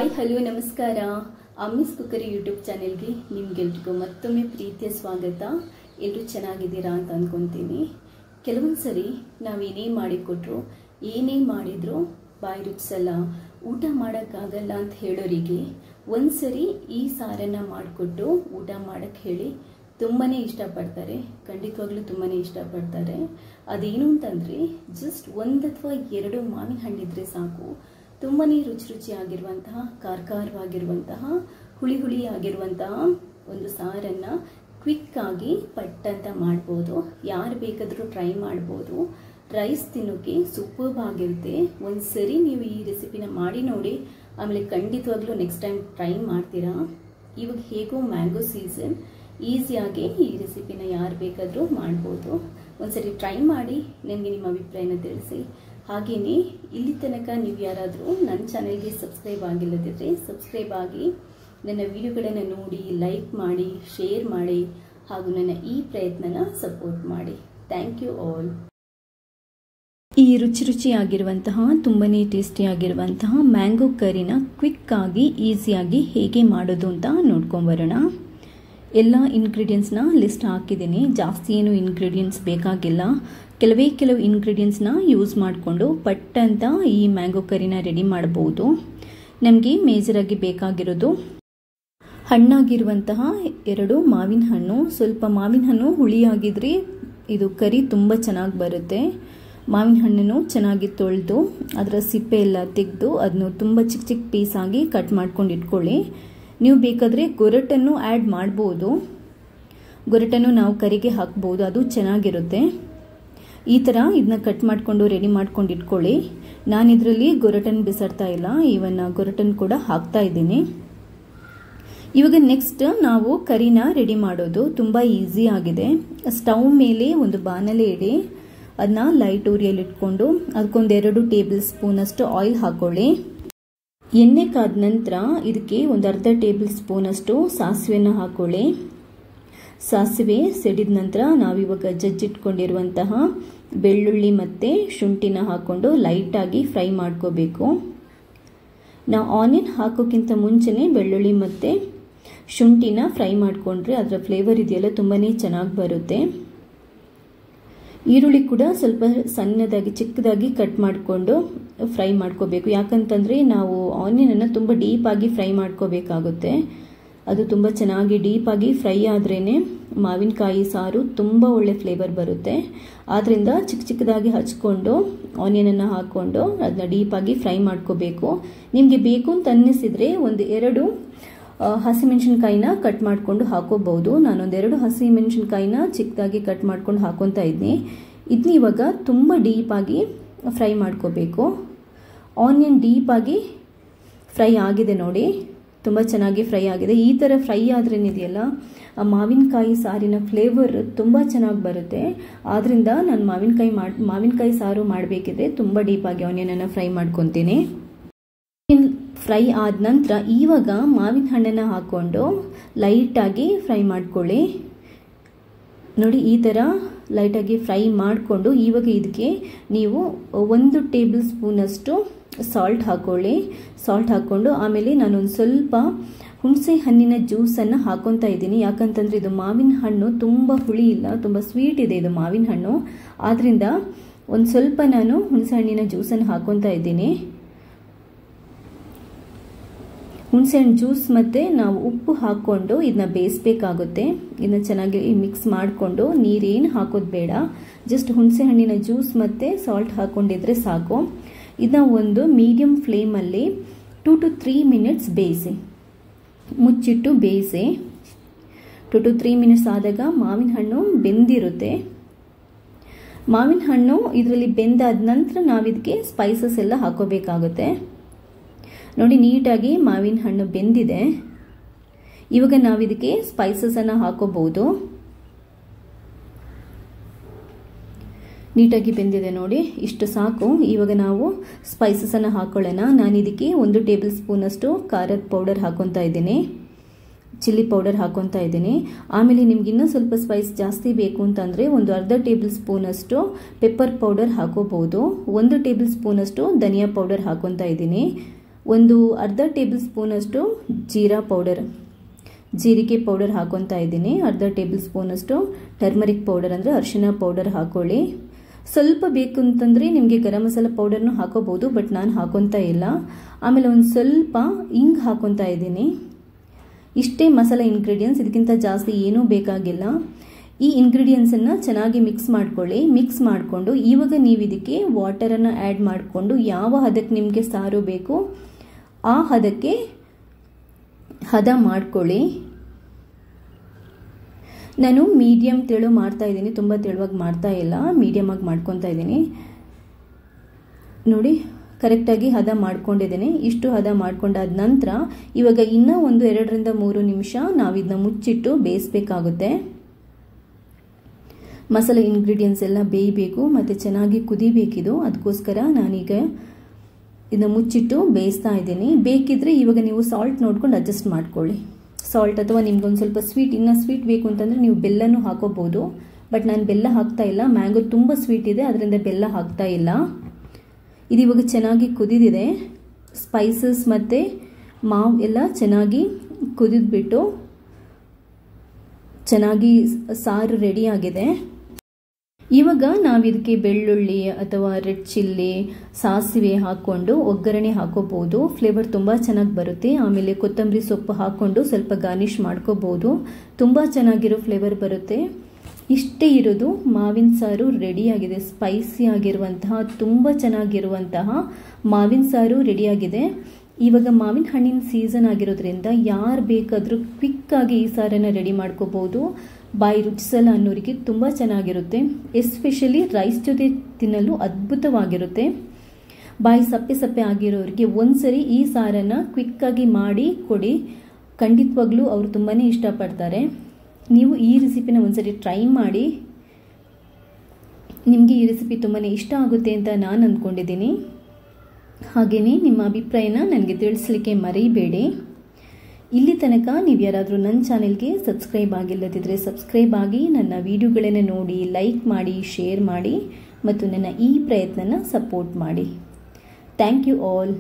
Hi hello ನಮಸ್ಕಾರ. Ammi's cookery YouTube ಚಾನೆಲ್ಗೆ ನಿಮ್ಗೆಲ್ರಿಗೂ ಮತ್ತೊಮ್ಮೆ ಪ್ರೀತಿಯ ಸ್ವಾಗತ. ಎಲ್ಲರೂ ಚೆನ್ನಾಗಿದ್ದೀರಾ ಅಂತ ಅಂದ್ಕೊತೀನಿ. ಕೆಲವೊಂದು ಸರಿ ನಾವೇನೇ ಮಾಡಿಕೊಟ್ರು ಏನೇ ಮಾಡಿದ್ರು ಬಾಯಿ ರುಚಿಸಲ್ಲ, ಊಟ ಮಾಡೋಕ್ಕಾಗಲ್ಲ ಅಂತ ಹೇಳೋರಿಗೆ ಒಂದು ಸರಿ ಈ ಸಾರನ್ನು ಮಾಡಿಕೊಟ್ಟು ಊಟ ಮಾಡೋಕ್ಕೆ ಹೇಳಿ ತುಂಬಾ ಇಷ್ಟಪಡ್ತಾರೆ. ಖಂಡಿತವಾಗ್ಲೂ ತುಂಬಾ ಇಷ್ಟಪಡ್ತಾರೆ. ಅದೇನು ಅಂತಂದರೆ ಜಸ್ಟ್ ಒಂದು ಅಥವಾ ಎರಡು ಮಾವಿನ ಹಣ್ಣಿದ್ರೆ ಸಾಕು, ತುಂಬಾ ರುಚಿಯಾಗಿರುವಂತಹ ಖಾರವಾಗಿರುವಂತಹ ಹುಳಿ ಆಗಿರುವಂತಹ ಒಂದು ಸಾರನ್ನು ಕ್ವಿಕ್ಕಾಗಿ ಪಟ್ಟಂತ ಮಾಡ್ಬೋದು. ಯಾರು ಬೇಕಾದರೂ ಟ್ರೈ ಮಾಡ್ಬೋದು. ರೈಸ್ ತಿನ್ನೋಕ್ಕೆ ಸೂಪರ್ಬ್ ಆಗಿರುತ್ತೆ. ಒಂದು ಸರಿ ನೀವು ಈ ರೆಸಿಪಿನ ಮಾಡಿ ನೋಡಿ, ಆಮೇಲೆ ಖಂಡಿತವಾಗ್ಲೂ ನೆಕ್ಸ್ಟ್ ಟೈಮ್ ಟ್ರೈ ಮಾಡ್ತೀರಾ. ಇವಾಗ ಹೇಗೋ ಮ್ಯಾಂಗೋ ಸೀಸನ್, ಈಸಿಯಾಗಿ ಈ ರೆಸಿಪಿನ ಯಾರು ಬೇಕಾದರೂ ಮಾಡ್ಬೋದು. ಒಂದ್ಸರಿ ಟ್ರೈ ಮಾಡಿ ನನಗೆ ನಿಮ್ಮ ಅಭಿಪ್ರಾಯನ ತಿಳಿಸಿ. ಹಾಗೆಯೇ ಇಲ್ಲಿ ತನಕ ನೀವು ಯಾರಾದರೂ ನನ್ನ ಚಾನೆಲ್ಗೆ ಸಬ್ಸ್ಕ್ರೈಬ್ ಆಗಿಲ್ಲದಿದ್ದರೆ ಸಬ್ಸ್ಕ್ರೈಬ್ ಆಗಿ ನನ್ನ ವಿಡಿಯೋಗಳನ್ನು ನೋಡಿ, ಲೈಕ್ ಮಾಡಿ, ಶೇರ್ ಮಾಡಿ, ಹಾಗೂ ನನ್ನ ಈ ಪ್ರಯತ್ನನ ಸಪೋರ್ಟ್ ಮಾಡಿ. Thank you all. ಈ ರುಚಿಯಾಗಿರುವಂತಹ ತುಂಬಾ ಟೇಸ್ಟಿಯಾಗಿರುವಂತಹ ಮ್ಯಾಂಗೋ ಕರಿನ ಕ್ವಿಕ್ಕಾಗಿ ಈಸಿಯಾಗಿ ಹೇಗೆ ಮಾಡೋದು ಅಂತ ನೋಡ್ಕೊಂಬರೋಣ. ಎಲ್ಲ ಇಂಗ್ರೀಡಿಯೆಂಟ್ಸ್ನ ಲಿಸ್ಟ್ ಹಾಕಿದ್ದೀನಿ. ಜಾಸ್ತಿ ಏನು ಇಂಗ್ರೀಡಿಯೆಂಟ್ಸ್ ಬೇಕಾಗಿಲ್ಲ. ಕೆಲವು ಇಂಗ್ರೀಡಿಯೆಂಟ್ಸ್ನ ಯೂಸ್ ಮಾಡಿಕೊಂಡು ಪಟ್ಟಂತ ಈ ಮ್ಯಾಂಗೋ ಕರಿನ ರೆಡಿ ಮಾಡ್ಬೋದು. ನಮಗೆ ಮೇಜರಾಗಿ ಬೇಕಾಗಿರೋದು ಹಣ್ಣಾಗಿರುವಂತಹ 2 ಮಾವಿನ ಹಣ್ಣು. ಸ್ವಲ್ಪ ಮಾವಿನ ಹಣ್ಣು ಹುಳಿಯಾಗಿದ್ರೆ ಇದು ಕರಿ ತುಂಬ ಚೆನ್ನಾಗಿ ಬರುತ್ತೆ. ಮಾವಿನ ಹಣ್ಣನ್ನು ಚೆನ್ನಾಗಿ ತೊಳೆದು ಅದರ ಸಿಪ್ಪೆ ಎಲ್ಲ ತೆಗೆದು ಅದನ್ನು ತುಂಬ ಚಿಕ್ಕ ಪೀಸ್ ಆಗಿ ಕಟ್ ಮಾಡ್ಕೊಂಡು ಇಟ್ಕೊಳ್ಳಿ. ನೀವು ಬೇಕಾದರೆ ಗೊರಟನ್ನು ಆ್ಯಡ್ ಮಾಡ್ಬೋದು. ಗೊರಟನ್ನು ನಾವು ಕರಿಗೆ ಹಾಕ್ಬೋದು, ಅದು ಚೆನ್ನಾಗಿರುತ್ತೆ. ಈ ಥರ ಇದನ್ನ ಕಟ್ ಮಾಡಿಕೊಂಡು ರೆಡಿ ಮಾಡ್ಕೊಂಡು ಇಟ್ಕೊಳ್ಳಿ. ನಾನು ಇದರಲ್ಲಿ ಗೊರಟನ್ನು ಬಿಸಾಡ್ತಾ ಇಲ್ಲ, ಇವನ್ನ ಗೊರಟನ್ನು ಕೂಡ ಹಾಕ್ತಾ ಇದ್ದೀನಿ. ಇವಾಗ ನೆಕ್ಸ್ಟ್ ನಾವು ಕರಿನ ರೆಡಿ ಮಾಡೋದು ತುಂಬ ಈಸಿ ಆಗಿದೆ. ಸ್ಟವ್ ಮೇಲೆ ಒಂದು ಬಾಣಲೆ ಇಡಿ, ಅದನ್ನ ಲೈಟ್ ಉರಿಯಲ್ಲಿ ಇಟ್ಕೊಂಡು ಅದಕ್ಕೊಂದು 2 ಟೇಬಲ್ ಸ್ಪೂನ್ ಅಷ್ಟು ಆಯಿಲ್ ಹಾಕೊಳ್ಳಿ. ಎಣ್ಣೆ ಕಾದ ನಂತರ ಇದಕ್ಕೆ ಒಂದು ಅರ್ಧ ಟೇಬಲ್ ಸ್ಪೂನ್ ಅಷ್ಟು ಸಾಸಿವೆನ ಹಾಕೊಳ್ಳಿ. ಸಾಸಿವೆ ಸಿಡಿದ ನಂತರ ನಾವಿವಾಗ ಜಜ್ಜಿಟ್ಕೊಂಡಿರುವಂತಹ ಬೆಳ್ಳುಳ್ಳಿ ಮತ್ತು ಶುಂಠಿನ ಹಾಕ್ಕೊಂಡು ಲೈಟಾಗಿ ಫ್ರೈ ಮಾಡ್ಕೋಬೇಕು. ನಾವು ಆನಿಯನ್ ಹಾಕೋಕ್ಕಿಂತ ಮುಂಚೆನೇ ಬೆಳ್ಳುಳ್ಳಿ ಮತ್ತು ಶುಂಠಿನ ಫ್ರೈ ಮಾಡಿಕೊಂಡ್ರೆ ಅದರ ಫ್ಲೇವರ್ ಇದೆಯಲ್ಲ ತುಂಬಾ ಚೆನ್ನಾಗಿ ಬರುತ್ತೆ. ಈರುಳ್ಳಿ ಕೂಡ ಸ್ವಲ್ಪ ಸಣ್ಣದಾಗಿ ಚಿಕ್ಕದಾಗಿ ಕಟ್ ಮಾಡಿಕೊಂಡು ಫ್ರೈ ಮಾಡ್ಕೋಬೇಕು. ಯಾಕಂತಂದರೆ ನಾವು ಆನಿಯನನ್ನು ತುಂಬ ಡೀಪಾಗಿ ಫ್ರೈ ಮಾಡ್ಕೋಬೇಕಾಗುತ್ತೆ. ಅದು ತುಂಬ ಚೆನ್ನಾಗಿ ಡೀಪಾಗಿ ಫ್ರೈ ಆದ್ರೇ ಮಾವಿನಕಾಯಿ ಸಾರು ತುಂಬ ಒಳ್ಳೆ ಫ್ಲೇವರ್ ಬರುತ್ತೆ. ಆದ್ದರಿಂದ ಚಿಕ್ಕದಾಗಿ ಹಚ್ಕೊಂಡು ಆನಿಯನನ್ನು ಹಾಕ್ಕೊಂಡು ಅದನ್ನ ಡೀಪಾಗಿ ಫ್ರೈ ಮಾಡ್ಕೋಬೇಕು. ನಿಮಗೆ ಬೇಕು ಅಂತ ಅನ್ನಿಸಿದರೆ ಒಂದು 2 ಹಸಿಮೆಣಸಿನ್ಕಾಯಿನ ಕಟ್ ಮಾಡಿಕೊಂಡು ಹಾಕೋಬಹುದು. ನಾನೊಂದು 2 ಹಸಿಮೆಣಸಿನ್ಕಾಯಿನ ಚಿಕ್ಕದಾಗಿ ಕಟ್ ಮಾಡ್ಕೊಂಡು ಹಾಕೊತಾ ಇದ್ದೀನಿ. ಇದನ್ನ ಇವಾಗ ತುಂಬ ಡೀಪಾಗಿ ಫ್ರೈ ಮಾಡ್ಕೋಬೇಕು. ಆನಿಯನ್ ಡೀಪಾಗಿ ಫ್ರೈ ಆಗಿದೆ ನೋಡಿ, ತುಂಬ ಚೆನ್ನಾಗಿ ಫ್ರೈ ಆಗಿದೆ. ಈ ಥರ ಫ್ರೈ ಆದ್ರೇನಿದೆಯಲ್ಲ ಆ ಮಾವಿನಕಾಯಿ ಸಾರಿನ ಫ್ಲೇವರ್ ತುಂಬ ಚೆನ್ನಾಗಿ ಬರುತ್ತೆ. ಆದ್ದರಿಂದ ನಾನು ಮಾವಿನಕಾಯಿ ಸಾರು ಮಾಡಬೇಕಿದ್ರೆ ತುಂಬ ಡೀಪಾಗಿ ಆನಿಯನನ್ನು ಫ್ರೈ ಮಾಡ್ಕೊತೀನಿ. ಫ್ರೈ ಆದ ನಂತರ ಇವಾಗ ಮಾವಿನ ಹಣ್ಣನ್ನು ಹಾಕ್ಕೊಂಡು ಲೈಟಾಗಿ ಫ್ರೈ ಮಾಡ್ಕೊಳ್ಳಿ. ನೋಡಿ, ಈ ಥರ ಲೈಟಾಗಿ ಫ್ರೈ ಮಾಡಿಕೊಂಡು ಇವಾಗ ಇದಕ್ಕೆ ನೀವು 1 ಟೇಬಲ್ ಸ್ಪೂನ್ ಅಷ್ಟು ಸಾಲ್ಟ್ ಹಾಕ್ಕೊಳ್ಳಿ. ಸಾಲ್ಟ್ ಹಾಕ್ಕೊಂಡು ಆಮೇಲೆ ನಾನೊಂದು ಸ್ವಲ್ಪ ಹುಣಸೆ ಹಣ್ಣಿನ ಜ್ಯೂಸನ್ನು ಹಾಕೊತಾ ಇದ್ದೀನಿ. ಯಾಕಂತಂದರೆ ಇದು ಮಾವಿನ ಹಣ್ಣು ತುಂಬ ಹುಳಿ ಇಲ್ಲ, ತುಂಬ ಸ್ವೀಟ್ ಇದೆ ಇದು ಮಾವಿನ ಹಣ್ಣು. ಆದ್ದರಿಂದ ಒಂದು ಸ್ವಲ್ಪ ನಾನು ಹುಣಸೆ ಹಣ್ಣಿನ ಜ್ಯೂಸನ್ನು ಹಾಕೊತಾ ಇದ್ದೀನಿ. ಹುಣಸೆಹಣ್ಣು ಜ್ಯೂಸ್ ಮತ್ತು ನಾವು ಉಪ್ಪು ಹಾಕ್ಕೊಂಡು ಇದನ್ನ ಬೇಯಿಸಬೇಕಾಗುತ್ತೆ. ಇದನ್ನ ಚೆನ್ನಾಗಿ ಮಿಕ್ಸ್ ಮಾಡಿಕೊಂಡು ನೀರೇನು ಹಾಕೋದು ಬೇಡ, ಜಸ್ಟ್ ಹುಣಸೆ ಹಣ್ಣಿನ ಜ್ಯೂಸ್ ಮತ್ತು ಸಾಲ್ಟ್ ಹಾಕ್ಕೊಂಡಿದ್ರೆ ಸಾಕು. ಇದನ್ನ ಒಂದು ಮೀಡಿಯಂ ಫ್ಲೇಮಲ್ಲಿ 2 to 3 ಮಿನಿಟ್ಸ್ ಬೇಯಿಸಿ, ಮುಚ್ಚಿಟ್ಟು ಬೇಯಿಸಿ. 2 to 3 ಮಿನಿಟ್ಸ್ ಆದಾಗ ಮಾವಿನ ಹಣ್ಣು ಬೆಂದಿರುತ್ತೆ. ಮಾವಿನ ಹಣ್ಣು ಇದರಲ್ಲಿ ಬೆಂದಾದ ನಂತರ ನಾವಿದಕ್ಕೆ ಸ್ಪೈಸಸ್ ಎಲ್ಲ ಹಾಕೋಬೇಕಾಗುತ್ತೆ. ನೋಡಿ, ನೀಟಾಗಿ ಮಾವಿನ ಹಣ್ಣು ಬೆಂದಿದೆ. ಇವಾಗ ನಾವಿದಕ್ಕೆ ಸ್ಪೈಸಸನ್ನು ಹಾಕೋಬಹುದು. ನೀಟಾಗಿ ಬೆಂದಿದೆ ನೋಡಿ, ಇಷ್ಟು ಸಾಕು. ಇವಾಗ ನಾವು ಸ್ಪೈಸಸನ್ನು ಹಾಕೊಳ್ಳೋಣ. ನಾನು ಇದಕ್ಕೆ 1 ಟೇಬಲ್ ಸ್ಪೂನ್ ಅಷ್ಟು ಖಾರದ ಪೌಡರ್ ಹಾಕೊತಾ ಇದ್ದೀನಿ, ಚಿಲ್ಲಿ ಪೌಡರ್ ಹಾಕೊತಾ ಇದ್ದೀನಿ. ಆಮೇಲೆ ನಿಮ್ಗೆ ಇನ್ನೂ ಸ್ವಲ್ಪ ಸ್ಪೈಸ್ ಜಾಸ್ತಿ ಬೇಕು ಅಂತಂದರೆ ಒಂದು ಅರ್ಧ ಟೇಬಲ್ ಸ್ಪೂನ್ ಅಷ್ಟು ಪೆಪ್ಪರ್ ಪೌಡರ್ ಹಾಕೋಬಹುದು. 1 ಟೇಬಲ್ ಸ್ಪೂನ್ ಅಷ್ಟು ಧನಿಯಾ ಪೌಡರ್ ಹಾಕೊತಾ ಇದ್ದೀನಿ. ಒಂದು ಅರ್ಧ ಟೇಬಲ್ ಸ್ಪೂನಷ್ಟು ಜೀರಿಗೆ ಪೌಡರ್ ಹಾಕೊತಾ ಇದ್ದೀನಿ. ಅರ್ಧ ಟೇಬಲ್ ಸ್ಪೂನಷ್ಟು ಟರ್ಮರಿಕ್ ಪೌಡರ್ ಅಂದರೆ ಅರಿಶಿನ ಪೌಡರ್ ಹಾಕೊಳ್ಳಿ. ಸ್ವಲ್ಪ ಬೇಕು ಅಂತಂದರೆ ನಿಮಗೆ ಗರಂ ಮಸಾಲ ಪೌಡರ್ನು ಹಾಕೋಬಹುದು, ಬಟ್ ನಾನು ಹಾಕೊತಾ ಇಲ್ಲ. ಆಮೇಲೆ ಒಂದು ಸ್ವಲ್ಪ ಇಂಗು ಹಾಕೊತಾ ಇದ್ದೀನಿ. ಇಷ್ಟೇ ಮಸಾಲ ಇಂಗ್ರೀಡಿಯೆಂಟ್ಸ್, ಇದಕ್ಕಿಂತ ಜಾಸ್ತಿ ಏನೂ ಬೇಕಾಗಿಲ್ಲ. ಈ ಇಂಗ್ರೀಡಿಯೆಂಟ್ಸನ್ನು ಚೆನ್ನಾಗಿ ಮಿಕ್ಸ್ ಮಾಡ್ಕೊಳ್ಳಿ. ಮಿಕ್ಸ್ ಮಾಡಿಕೊಂಡು ಇವಾಗ ನೀವು ಇದಕ್ಕೆ ವಾಟರನ್ನು ಆ್ಯಡ್ ಮಾಡಿಕೊಂಡು ಯಾವ ಹದಕ್ಕೆ ನಿಮಗೆ ಸಾರು ಬೇಕು ಆ ಹದಕ್ಕೆ ಹದ ಮಾಡ್ಕೊಳ್ಳಿ. ನಾನು ಮೀಡಿಯಮ್ ತೆಳು ಮಾಡ್ತಾ ಇದ್ದೀನಿ, ತುಂಬ ತೆಳುವಾಗಿ ಮಾಡ್ತಾ ಇಲ್ಲ, ಮೀಡಿಯಮ್ ಆಗಿ ಮಾಡ್ಕೊತಾ ಇದ್ದೀನಿ. ನೋಡಿ ಕರೆಕ್ಟಾಗಿ ಹದ ಮಾಡ್ಕೊಂಡಿದ್ದೀನಿ. ಇಷ್ಟು ಹದ ಮಾಡ್ಕೊಂಡಾದ ನಂತರ ಇವಾಗ ಇನ್ನೂ ಒಂದು 2 ರಿಂದ 3 ನಿಮಿಷ ನಾವು ಇದನ್ನ ಮುಚ್ಚಿಟ್ಟು ಬೇಯಿಸಬೇಕಾಗುತ್ತೆ. ಮಸಾಲೆ ಇಂಗ್ರೀಡಿಯೆಂಟ್ಸ್ ಎಲ್ಲ ಬೇಯಬೇಕು ಮತ್ತು ಚೆನ್ನಾಗಿ ಕುದಿಬೇಕಿದು. ಅದಕ್ಕೋಸ್ಕರ ನಾನೀಗ ಇದನ್ನ ಮುಚ್ಚಿಟ್ಟು ಬೇಯಿಸ್ತಾ ಇದ್ದೀನಿ. ಬೇಕಿದ್ರೆ ಇವಾಗ ನೀವು ಸಾಲ್ಟ್ ನೋಡ್ಕೊಂಡು ಅಡ್ಜಸ್ಟ್ ಮಾಡ್ಕೊಳ್ಳಿ. ಸಾಲ್ಟ್ ಅಥವಾ ನಿಮ್ಗೊಂದು ಸ್ವಲ್ಪ ಇನ್ನೂ ಸ್ವೀಟ್ ಬೇಕು ಅಂತಂದರೆ ನೀವು ಬೆಲ್ಲನೂ ಹಾಕೋಬಹುದು, ಬಟ್ ನಾನು ಬೆಲ್ಲ ಹಾಕ್ತಾ ಇಲ್ಲ. ಮ್ಯಾಂಗೋ ತುಂಬ ಸ್ವೀಟ್ ಇದೆ, ಅದರಿಂದ ಬೆಲ್ಲ ಹಾಕ್ತಾ ಇಲ್ಲ. ಇದು ಇವಾಗ ಚೆನ್ನಾಗಿ ಕುದಿದಿದೆ. ಸ್ಪೈಸಸ್ ಮತ್ತು ಮಾವು ಎಲ್ಲ ಚೆನ್ನಾಗಿ ಕುದಿದ್ಬಿಟ್ಟು ಚೆನ್ನಾಗಿ ಸಾರು ರೆಡಿ ಆಗಿದೆ. ಇವಾಗ ನಾವು ಇದಕ್ಕೆ ಬೆಳ್ಳುಳ್ಳಿ ಅಥವಾ ರೆಡ್ ಚಿಲ್ಲಿ, ಸಾಸಿವೆ ಹಾಕ್ಕೊಂಡು ಒಗ್ಗರಣೆ ಹಾಕೋಬಹುದು. ಫ್ಲೇವರ್ ತುಂಬ ಚೆನ್ನಾಗಿ ಬರುತ್ತೆ. ಆಮೇಲೆ ಕೊತ್ತಂಬರಿ ಸೊಪ್ಪು ಹಾಕ್ಕೊಂಡು ಸ್ವಲ್ಪ ಗಾರ್ನಿಷ್ ಮಾಡ್ಕೋಬಹುದು. ತುಂಬ ಚೆನ್ನಾಗಿರೋ ಫ್ಲೇವರ್ ಬರುತ್ತೆ. ಇಷ್ಟೇ ಇರೋದು, ಮಾವಿನ ಸಾರು ರೆಡಿಯಾಗಿದೆ. ಸ್ಪೈಸಿ ಆಗಿರುವಂತಹ ತುಂಬ ಚೆನ್ನಾಗಿರುವಂತಹ ಮಾವಿನ ಸಾರು ರೆಡಿಯಾಗಿದೆ. ಇವಾಗ ಮಾವಿನ ಹಣ್ಣಿನ ಸೀಸನ್ ಆಗಿರೋದ್ರಿಂದ ಯಾರು ಬೇಕಾದರೂ ಕ್ವಿಕ್ಕಾಗಿ ಈ ಸಾರನ್ನು ರೆಡಿ ಮಾಡ್ಕೋಬಹುದು. ಬಾಯಿ ರುಚಿಸಲ್ಲ ಅನ್ನೋರಿಗೆ ತುಂಬ ಚೆನ್ನಾಗಿರುತ್ತೆ. ಎಸ್ಪೆಷಲಿ ರೈಸ್ ಜೊತೆ ತಿನ್ನಲು ಅದ್ಭುತವಾಗಿರುತ್ತೆ. ಬಾಯಿ ಸಪ್ಪೆ ಸಪ್ಪೆ ಆಗಿರೋರಿಗೆ ಒಂದ್ಸರಿ ಈ ಸಾರನ್ನು ಕ್ವಿಕ್ಕಾಗಿ ಮಾಡಿ ಕೊಡಿ, ಖಂಡಿತವಾಗ್ಲೂ ಅವರು ತುಂಬಾ ಇಷ್ಟಪಡ್ತಾರೆ. ನೀವು ಈ ರೆಸಿಪಿನ ಒಂದ್ಸರಿ ಟ್ರೈ ಮಾಡಿ. ನಿಮಗೆ ಈ ರೆಸಿಪಿ ತುಂಬಾ ಇಷ್ಟ ಆಗುತ್ತೆ ಅಂತ ನಾನು ಅಂದ್ಕೊಂಡಿದ್ದೀನಿ. ಹಾಗೆಯೇ ನಿಮ್ಮ ಅಭಿಪ್ರಾಯನ ನನಗೆ ತಿಳಿಸ್ಲಿಕ್ಕೆ ಮರೆಯಬೇಡಿ. ಇಲ್ಲಿ ತನಕ ನೀವು ಯಾರಾದರೂ ನನ್ನ ಚಾನೆಲ್ಗೆ ಸಬ್ಸ್ಕ್ರೈಬ್ ಆಗಿಲ್ಲದಿದ್ದರೆ ಸಬ್ಸ್ಕ್ರೈಬ್ ಆಗಿ ನನ್ನ ವಿಡಿಯೋಗಳನ್ನು ನೋಡಿ, ಲೈಕ್ ಮಾಡಿ, ಶೇರ್ ಮಾಡಿ ಮತ್ತು ನನ್ನ ಈ ಪ್ರಯತ್ನನ ಸಪೋರ್ಟ್ ಮಾಡಿ. Thank you all.